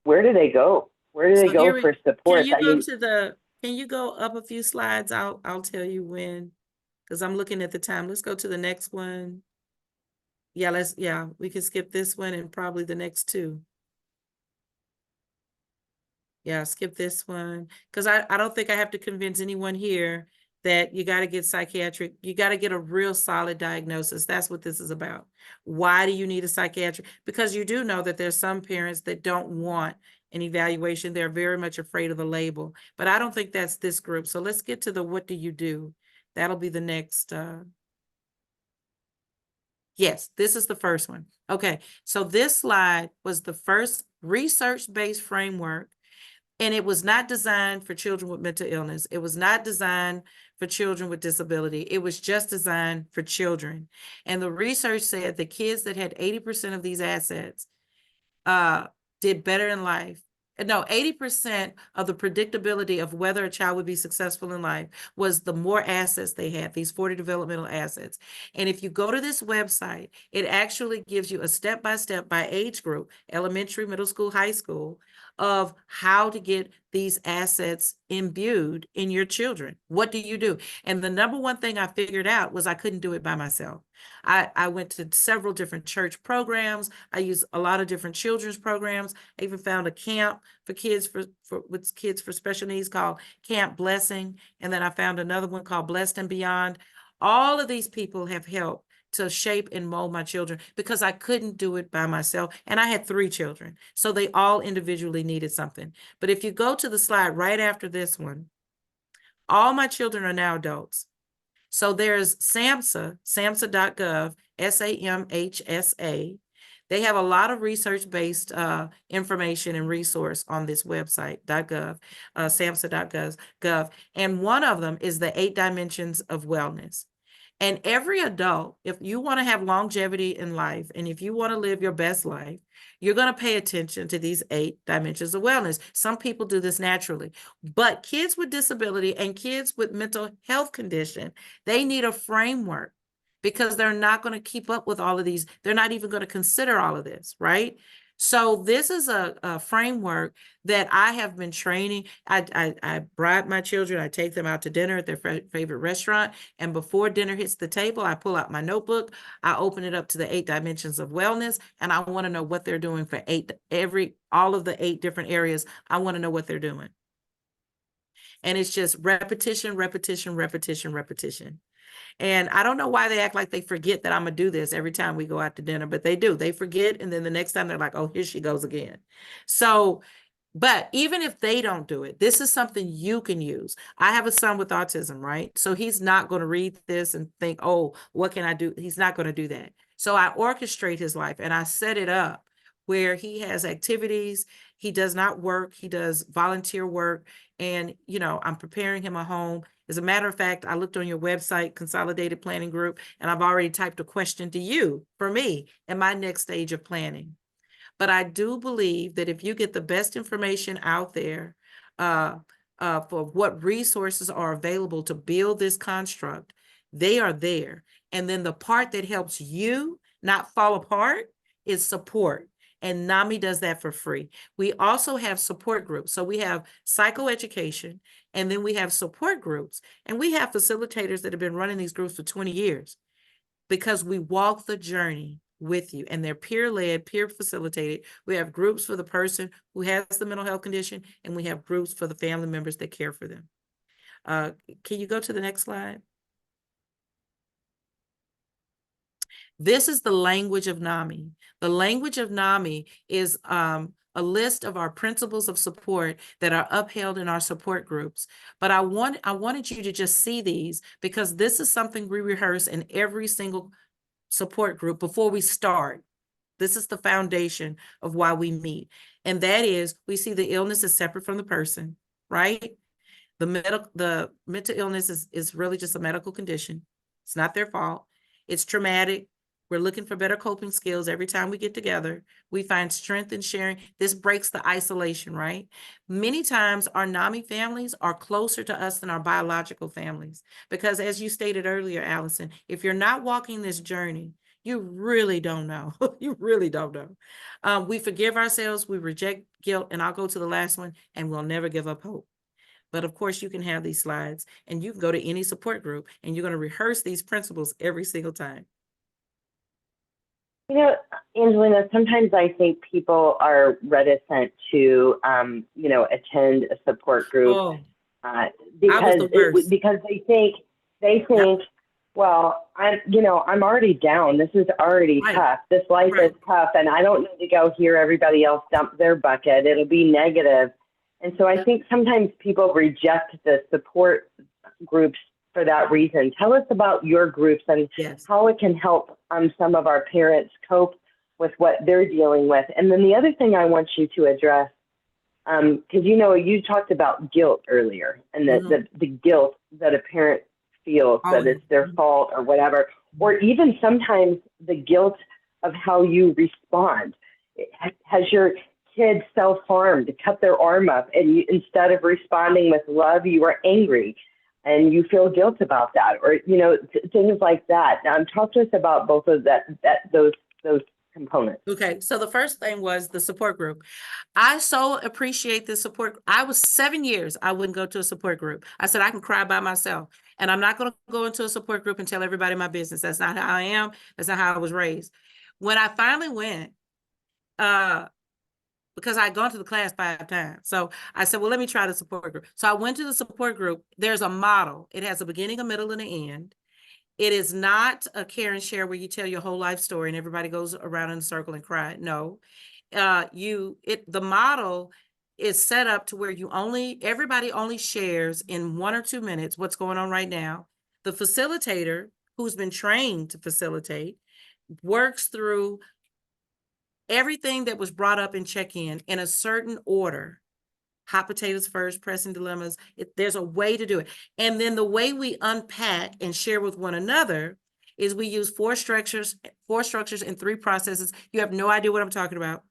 Where do they go? Where do they go for support? Can you go up a few slides? I'll tell you when, because I'm looking at the time. Let's go to the next one. Yeah, we can skip this one and probably the next two. Yeah, skip this one, because I don't think I have to convince anyone here that you got to get psychiatric, you got to get a real solid diagnosis. That's what this is about. Why do you need a psychiatric? Because you do know that there's some parents that don't want an evaluation. They're very much afraid of the label, but I don't think that's this group. So let's get to the what do you do? That'll be the next. Yes, this is the first one. Okay, so this slide was the first research-based framework, and it was not designed for children with mental illness. It was not designed for children with disability. It was just designed for children. And the research said the kids that had 80% of these assets did better in life. No, 80% of the predictability of whether a child would be successful in life was the more assets they had, these 40 developmental assets. And if you go to this website, it actually gives you a step-by-step by age group, elementary, middle school, high school, of how to get these assets imbued in your children. What do you do? And the number one thing I figured out was I couldn't do it by myself. I went to several different church programs. I used a lot of different children's programs. I even found a camp for kids with kids for special needs called Camp Blessing. And then I found another one called Blessed and Beyond. All of these people have helped to shape and mold my children because I couldn't do it by myself. And I had 3 children, so they all individually needed something. But if you go to the slide right after this one, all my children are now adults. So there's SAMHSA, SAMHSA.gov, SAMHSA. They have a lot of research-based information and resource on this website, .gov, SAMHSA.gov. And one of them is the 8 dimensions of wellness. And every adult, if you want to have longevity in life, and if you want to live your best life, you're going to pay attention to these 8 dimensions of wellness. Some people do this naturally, but kids with disability and kids with mental health condition, they need a framework because they're not going to keep up with all of these. They're not even going to consider all of this, right? So this is a framework that I have been training. I bribe my children. I take them out to dinner at their favorite restaurant. And before dinner hits the table, I pull out my notebook. I open it up to the 8 dimensions of wellness. And I want to know what they're doing for all of the 8 different areas. I want to know what they're doing. And it's just repetition, repetition, repetition, repetition. And I don't know why they act like they forget that I'm going to do this every time we go out to dinner, but they do. They forget. And then the next time they're like, oh, here she goes again. So, but even if they don't do it, this is something you can use. I have a son with autism, right? So he's not going to read this and think, oh, what can I do? He's not going to do that. So I orchestrate his life and I set it up where he has activities. He does not work. He does volunteer work. And, I'm preparing him a home. As a matter of fact, I looked on your website, Consolidated Planning Group, and I've already typed a question to you for me in my next stage of planning. But I do believe that if you get the best information out there for what resources are available to build this construct, they are there. And then the part that helps you not fall apart is support. And NAMI does that for free. We also have support groups. So we have psychoeducation, and then we have support groups. And we have facilitators that have been running these groups for 20 years because we walk the journey with you, and they're peer-led, peer-facilitated. We have groups for the person who has the mental health condition, and we have groups for the family members that care for them. Can you go to the next slide? This is the language of NAMI. The language of NAMI is a list of our principles of support that are upheld in our support groups. But I wanted you to just see these because this is something we rehearse in every single support group before we start. This is the foundation of why we meet. And that is, we see the illness is separate from the person, right? The mental illness is really just a medical condition. It's not their fault. It's traumatic. We're looking for better coping skills every time we get together. We find strength in sharing. This breaks the isolation, right? Many times our NAMI families are closer to us than our biological families. Because as you stated earlier, Allison, if you're not walking this journey, you really don't know. You really don't know. We forgive ourselves, we reject guilt, and I'll go to the last one, and we'll never give up hope. But of course, you can have these slides, and you can go to any support group, and you're going to rehearse these principles every single time. Angelina, sometimes I think people are reticent to, attend a support group uh, I was the worst. because they Yep. think, well, I'm already down. This is already Right. tough. This life is Right. tough, and I don't need to go hear everybody else dump their bucket. It'll be negative. And so I Yep. think sometimes people reject the support groups for that reason. Tell us about your groups and Yes. how it can help some of our parents cope with what they're dealing with. And then the other thing I want you to address, because you talked about guilt earlier, and Mhm. the guilt that a parent feels Oh, that yeah. it's their Mhm. fault or whatever, or even sometimes the guilt of how you respond. Has your kid self-harmed, cut their arm up, and instead of responding with love, you were angry, and you feel guilt about that, or things like that. Talk to us about both of those components. Okay, so the first thing was the support group. I so appreciate the support. I was 7 years, I wouldn't go to a support group. I said, I can cry by myself. And I'm not going to go into a support group and tell everybody my business. That's not how I am. That's not how I was raised. When I finally went, uh, because I'd gone to the class 5 times. So I said, well, let me try the support group. So I went to the support group. There's a model. It has a beginning, a middle, and an end. It is not a care and share where you tell your whole life story and everybody goes around in a circle and cry. No, the model is set up to where everybody only shares in 1 or 2 minutes what's going on right now. The facilitator, who's been trained to facilitate, works through everything that was brought up in check-in in a certain order. Hot potatoes first, pressing dilemmas. There's a way to do it. And then the way we unpack and share with one another is we use four structures and 3 processes. You have no idea what I'm talking about,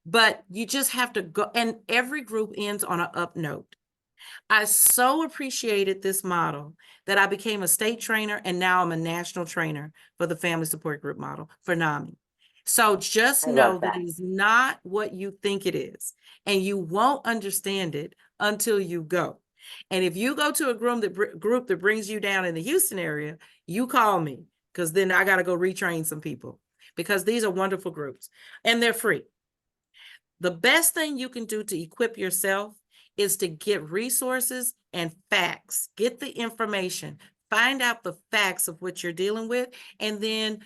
but you just have to go. And every group ends on an up note. I so appreciated this model that I became a state trainer, and now I'm a national trainer for the family support group model for NAMI. So just I love know that that. it is not what you think it is, and you won't understand it until you go. And if you go to a group that brings you down in the Houston area, you call me, because then I got to go retrain some people, because these are wonderful groups and they're free. The best thing you can do to equip yourself is to get resources and facts. Get the information, find out the facts of what you're dealing with, and then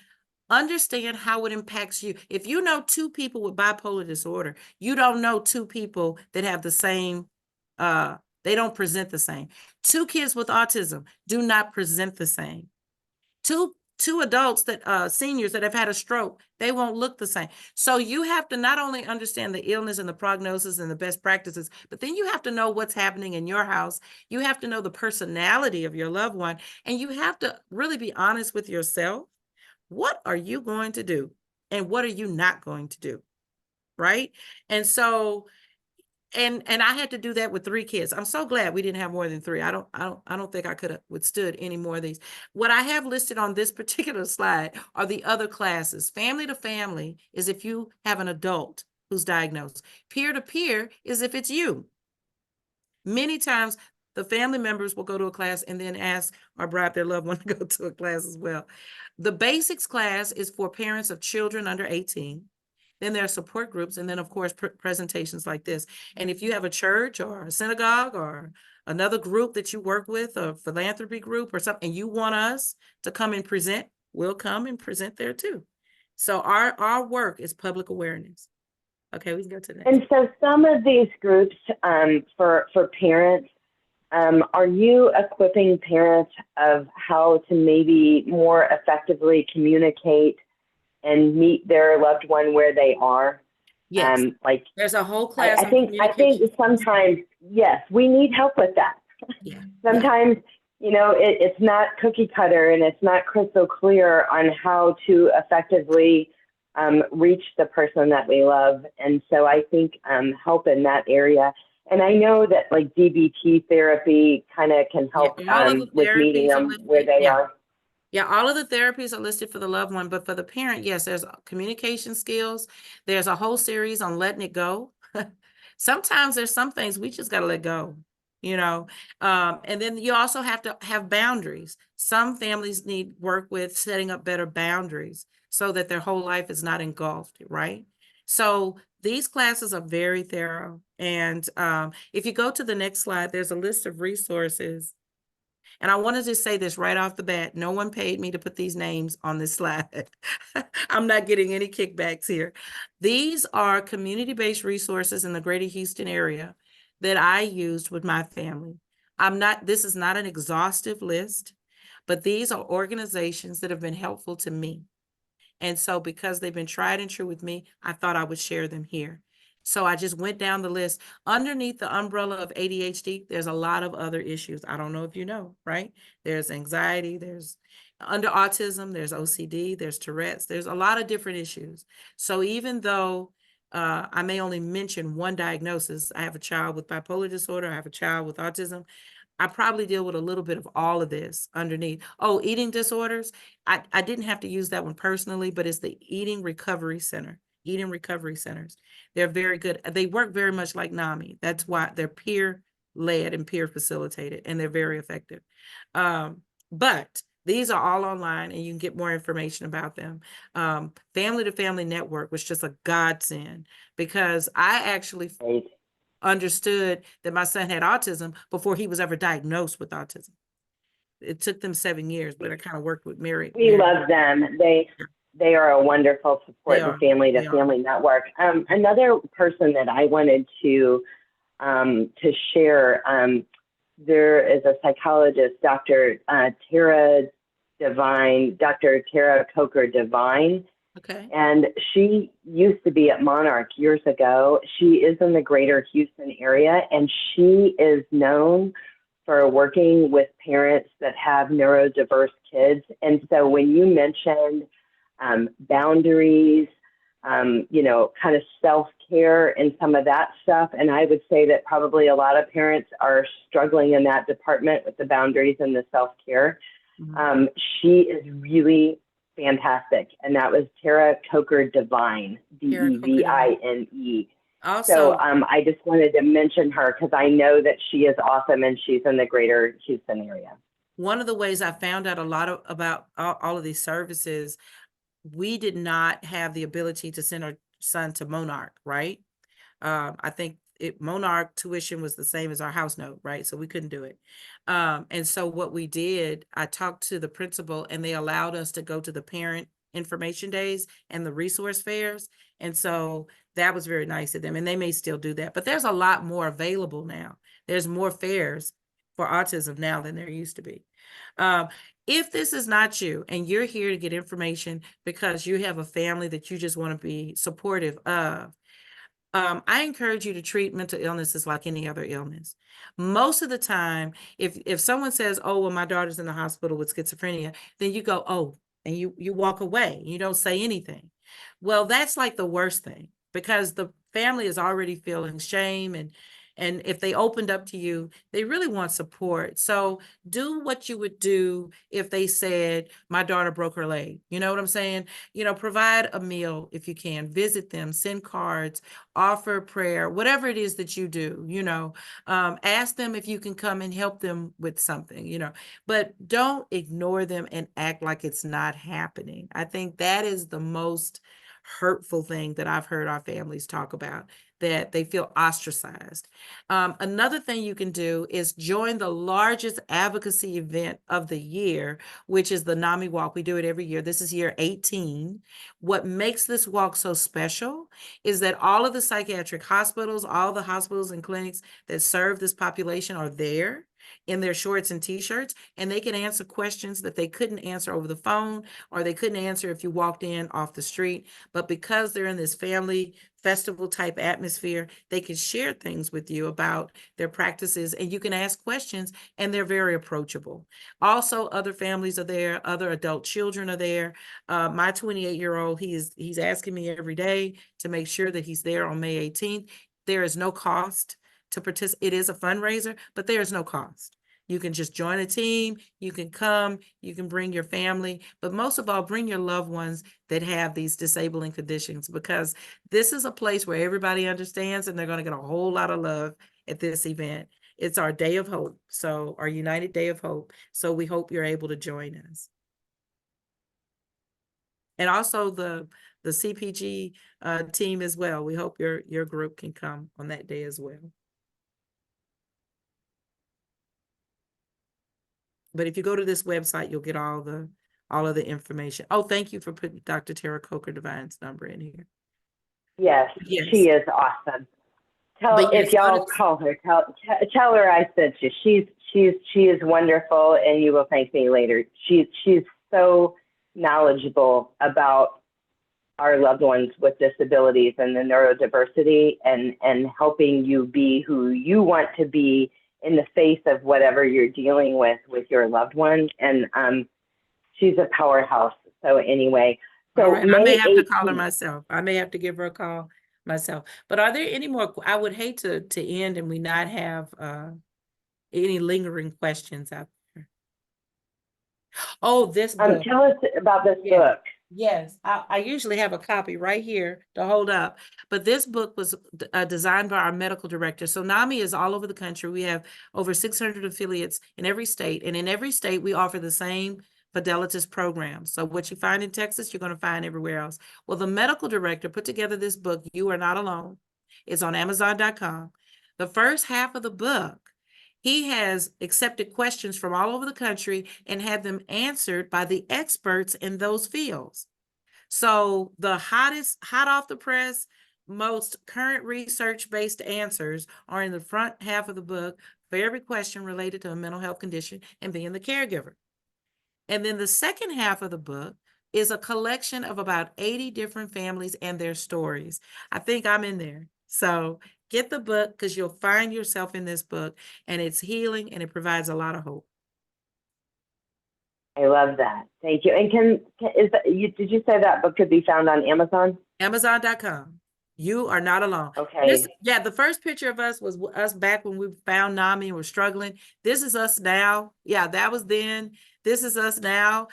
understand how it impacts you. If you know 2 people with bipolar disorder, you don't know 2 people that have the same, they don't present the same. 2 kids with autism do not present the same. Two adults that seniors that have had a stroke, they won't look the same. So you have to not only understand the illness and the prognosis and the best practices, but then you have to know what's happening in your house. You have to know the personality of your loved one, and you have to really be honest with yourself. What are you going to do? And what are you not going to do? Right? And so and I had to do that with 3 kids. I'm so glad we didn't have more than 3. I don't think I could have withstood any more of these. What I have listed on this particular slide are the other classes. Family to family is if you have an adult who's diagnosed. Peer to peer is if it's you. Many times the family members will go to a class and then ask or bribe their loved one to go to a class as well. The basics class is for parents of children under 18. Then there are support groups, and then of course presentations like this. And if you have a church or a synagogue or another group that you work with, a philanthropy group or something, and you want us to come and present, we'll come and present there too. So our work is public awareness. Okay, we can go to the next. And so some of these groups for parents, are you equipping parents of how to maybe more effectively communicate and meet their loved one where they are? Yes, Like there's a whole class I on think communication. sometimes, yes, we need help with that. Yeah, yeah, Sometimes, it's not cookie cutter and it's not crystal clear on how to effectively reach the person that we love. And so I think help in that area. And I know that like DBT therapy kind of can yeah. help All of the with meeting therapies are them where listed. they Yeah. are. Yeah, all of the therapies are listed for the loved one, but for the parent, yes, there's communication skills. There's a whole series on letting it go. Sometimes there's some things we just got to let go, you know. And then you also have to have boundaries. Some families need work with setting up better boundaries so that their whole life is not engulfed, right? So these classes are very thorough. And if you go to the next slide, there's a list of resources. And I wanted to say this right off the bat. No one paid me to put these names on this slide. I'm not getting any kickbacks here. These are community-based resources in the greater Houston area that I used with my family. This is not an exhaustive list, but these are organizations that have been helpful to me. And so because they've been tried and true with me, I thought I would share them here. So I just went down the list. Underneath the umbrella of ADHD, there's a lot of other issues. I don't know if you know, right? There's anxiety, there's under autism, there's OCD, there's Tourette's, there's a lot of different issues. So even though I may only mention one diagnosis, I have a child with bipolar disorder, I have a child with autism, I probably deal with a little bit of all of this underneath. Oh, eating disorders. I didn't have to use that one personally, but it's the Eating Recovery Center, Eating Recovery Centers. They're very good. They work very much like NAMI. That's why they're peer led and peer facilitated, and they're very effective. But these are all online and you can get more information about them. Family to Family Network was just a godsend because I actually understood that my son had autism before he was ever diagnosed with autism. It took them 7 years, but I kind of worked with Mary. We love them. They are a wonderful support, the Family to Family Network. Another person that I wanted to share, there is a psychologist, Dr. Tara Coker Devine. Okay. And she used to be at Monarch years ago. She is in the greater Houston area, and she is known for working with parents that have neurodiverse kids. And so when you mentioned boundaries, kind of self-care and some of that stuff, and I would say that probably a lot of parents are struggling in that department with the boundaries and the self-care. Mm-hmm. She is really fantastic. And that was Tara Coker Devine, Devine. So I just wanted to mention her because I know that she is awesome and she's in the greater Houston area. One of the ways I found out a lot about all of these services, we did not have the ability to send our son to Monarch, right? I think Monarch tuition was the same as our house note, right? So we couldn't do it. And so what we did, I talked to the principal and they allowed us to go to the parent information days and the resource fairs. And so that was very nice of them. And they may still do that, but there's a lot more available now. There's more fairs for autism now than there used to be. If this is not you and you're here to get information because you have a family that you just want to be supportive of, I encourage you to treat mental illnesses like any other illness. Most of the time, if someone says, oh, well, my daughter's in the hospital with schizophrenia, then you go, oh, and you walk away. You don't say anything. Well, that's like the worst thing because the family is already feeling shame and if they opened up to you, they really want support. So do what you would do if they said, my daughter broke her leg. You know what I'm saying? Provide a meal if you can, visit them, send cards, offer prayer, whatever it is that you do, ask them if you can come and help them with something, but don't ignore them and act like it's not happening. I think that is the most hurtful thing that I've heard our families talk about, that they feel ostracized. Another thing you can do is join the largest advocacy event of the year, which is the NAMI walk. We do it every year. This is year 18. What makes this walk so special is that all of the psychiatric hospitals, all the hospitals and clinics that serve this population are there in their shorts and t-shirts, and they can answer questions that they couldn't answer over the phone or they couldn't answer if you walked in off the street. But because they're in this family festival type atmosphere, they can share things with you about their practices and you can ask questions and they're very approachable. Also, other families are there, other adult children are there. My 28-year-old, he's asking me every day to make sure that he's there on May 18th. There is no cost to participate. It is a fundraiser, but there is no cost. You can just join a team, you can come, you can bring your family, but most of all, bring your loved ones that have these disabling conditions, because this is a place where everybody understands and they're going to get a whole lot of love at this event. It's our Day of Hope, so our United Day of Hope. So we hope you're able to join us. And also the CPG team as well. We hope your group can come on that day as well. But if you go to this website, you'll get all of the information. Oh, thank you for putting Dr. Tara Coker Divine's number in here. Yes, Yes. she is awesome. If y'all call her, tell her I sent you. She is wonderful, and you will thank me later. She's so knowledgeable about our loved ones with disabilities and the neurodiversity, and helping you be who you want to be in the face of whatever you're dealing with your loved ones. And she's a powerhouse. So anyway, so right. I may have 18th, to call her myself. I may have to give her a call myself. But are there any more? I would hate to end and we not have any lingering questions out there. Oh, this book. Tell us about this book. Yes, I usually have a copy right here to hold up, but this book was designed by our medical director. So NAMI is all over the country. We have over 600 affiliates in every state, and in every state we offer the same Fidelitas program. So what you find in Texas, you're going to find everywhere else. Well, the medical director put together this book, You Are Not Alone. It's on Amazon.com. The first half of the book, he has accepted questions from all over the country and had them answered by the experts in those fields. So the hot off the press, most current research-based answers are in the front half of the book for every question related to a mental health condition and being the caregiver. And then the second half of the book is a collection of about 80 different families and their stories. I think I'm in there. So get the book, because you'll find yourself in this book, and it's healing and it provides a lot of hope. I love that. Thank you. And did you say that book could be found on Amazon? Amazon.com. You Are Not Alone. Okay. The first picture of us was us back when we found NAMI and were struggling. This is us now. Yeah, that was then. This is us now.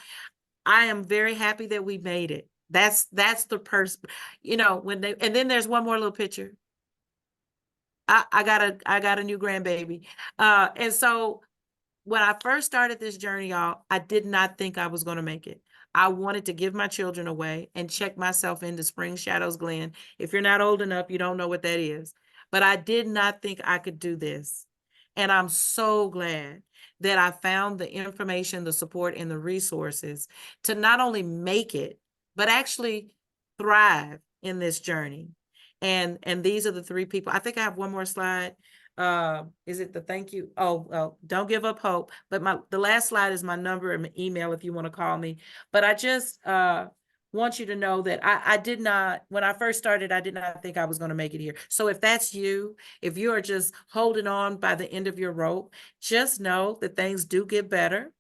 I am very happy that we made it. That's the person, and then there's one more little picture. I got a new grandbaby. And so when I first started this journey, y'all, I did not think I was going to make it. I wanted to give my children away and check myself into Spring Shadows Glen. If you're not old enough, you don't know what that is. But I did not think I could do this. And I'm so glad that I found the information, the support, and the resources to not only make it, but actually thrive in this journey. And these are the three people. I think I have one more slide. Is it the thank you? Oh, well, don't give up hope. But the last slide is my number and my email if you want to call me. But I just want you to know that I did not, when I first started, I did not think I was going to make it here. So if that's you, if you are just holding on by the end of your rope, just know that things do get better,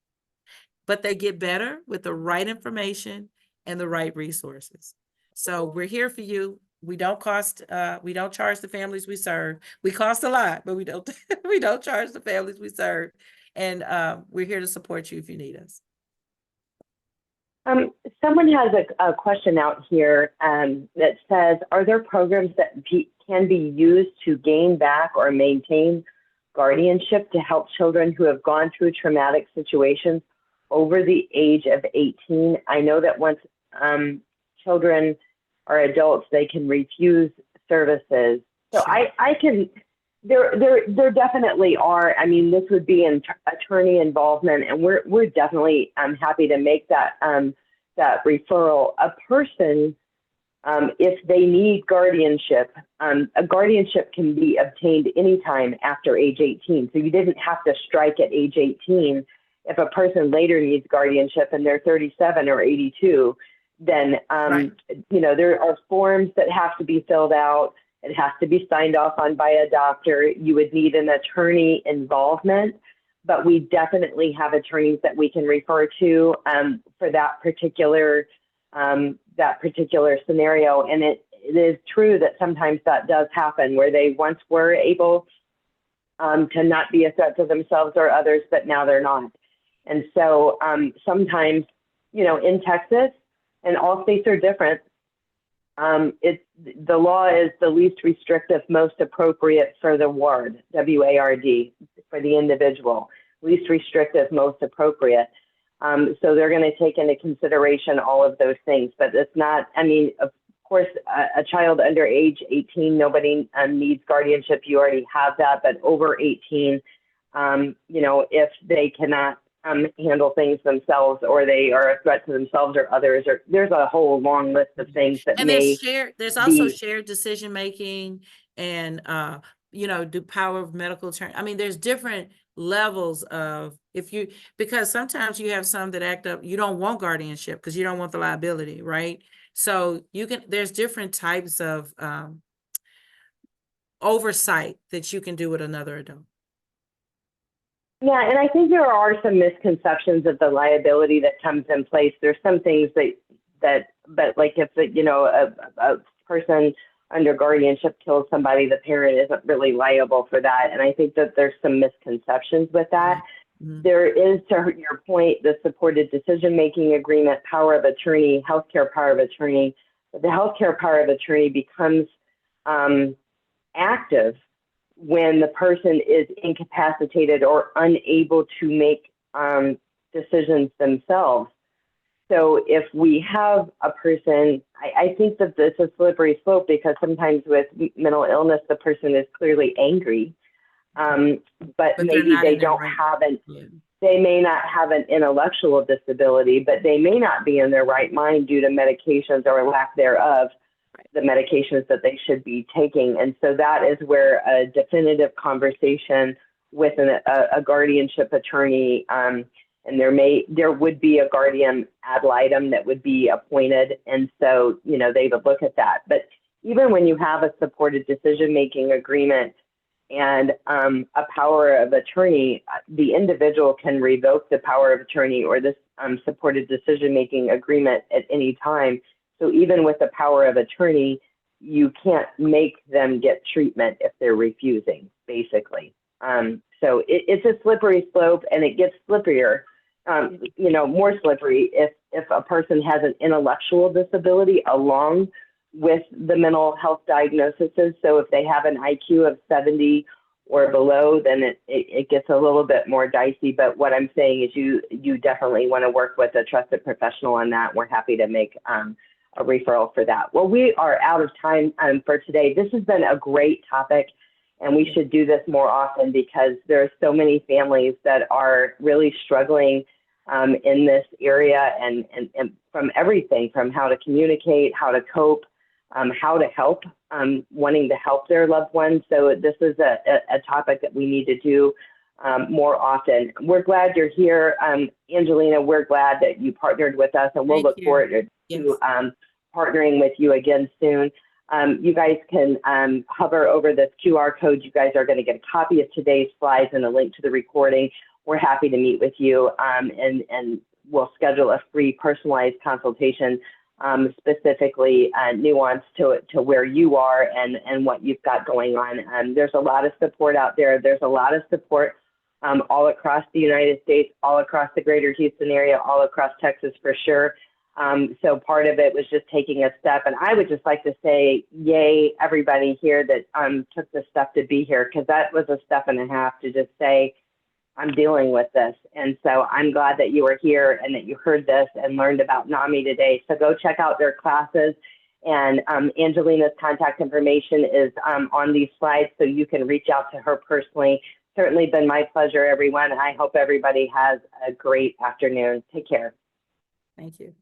but they get better with the right information and the right resources. So we're here for you. We don't charge the families we serve. We cost a lot, but we don't charge the families we serve. And we're here to support you if you need us. Someone has a question out here that says, are there programs that can be used to gain back or maintain guardianship to help children who have gone through traumatic situations over the age of 18? I know that once children are adults, they can refuse services. So sure. There definitely are. I mean, this would be an attorney involvement, and we're definitely happy to make that referral. A person, if they need guardianship, a guardianship can be obtained anytime after age 18. So you didn't have to strike at age 18. If a person later needs guardianship and they're 37 or 82, then right. There are forms that have to be filled out. It has to be signed off on by a doctor. You would need an attorney involvement, but we definitely have attorneys that we can refer to for that particular scenario. And it is true that sometimes that does happen, where they once were able to not be a threat to themselves or others, but now they're not. And so sometimes, in Texas, and all states are different, the law is the least restrictive, most appropriate for the ward, WARD, for the individual, least restrictive, most appropriate. So they're going to take into consideration all of those things, but it's not, I mean, of course, a child under age 18, nobody needs guardianship. You already have that, but over 18, you know, if they cannot handle things themselves, or they are a threat to themselves or others, or there's a whole long list of things that And there's also shared decision making, and you know, the power of medical attorney. I mean, there's different levels of, because sometimes you have some that act up, you don't want guardianship because you don't want the liability, right? So there's different types of oversight that you can do with another adult. Yeah, and I think there are some misconceptions of the liability that comes in place. There's some things but like if you know, a person under guardianship kills somebody, the parent isn't really liable for that. And I think that there's some misconceptions with that. Mm-hmm. There is, to your point, the supported decision-making agreement, power of attorney, healthcare power of attorney. The healthcare power of attorney becomes active when the person is incapacitated or unable to make decisions themselves. So if we have a person, I think that it's a slippery slope, because sometimes with mental illness, the person is clearly angry, but maybe they don't have they may not have an intellectual disability, but they may not be in their right mind due to medications or lack thereof, the medications that they should be taking. And so that is where a definitive conversation with a guardianship attorney, and there would be a guardian ad litem that would be appointed. And so, you know, they would look at that. But even when you have a supported decision-making agreement and a power of attorney, the individual can revoke the power of attorney or this supported decision-making agreement at any time. So even with the power of attorney, you can't make them get treatment if they're refusing, basically. So it's a slippery slope, and it gets slipperier, you know, more slippery if a person has an intellectual disability along with the mental health diagnoses. So if they have an IQ of 70 or below, then it gets a little bit more dicey. But what I'm saying is you definitely want to work with a trusted professional on that. We're happy to make a referral for that. Well, we are out of time for today. This has been a great topic, and we should do this more often, because there are so many families that are really struggling in this area, and from everything from how to communicate, how to cope, how to help, wanting to help their loved ones. So this is a topic that we need to do more often. We're glad you're here. Angelina, we're glad that you partnered with us, and we'll look forward to partnering with you again soon. You guys can hover over this QR code. You guys are going to get a copy of today's slides and a link to the recording. We're happy to meet with you, and we'll schedule a free personalized consultation, specifically nuanced to where you are and what you've got going on. There's a lot of support out there. There's a lot of support all across the United States, all across the greater Houston area, all across Texas for sure. So part of it was just taking a step. And I would just like to say, yay, everybody here that took the step to be here, because that was a step and a half to just say, I'm dealing with this. And so I'm glad that you were here and that you heard this and learned about NAMI today. So go check out their classes. And Angelina's contact information is on these slides, so you can reach out to her personally. Certainly been my pleasure, everyone. I hope everybody has a great afternoon. Take care. Thank you.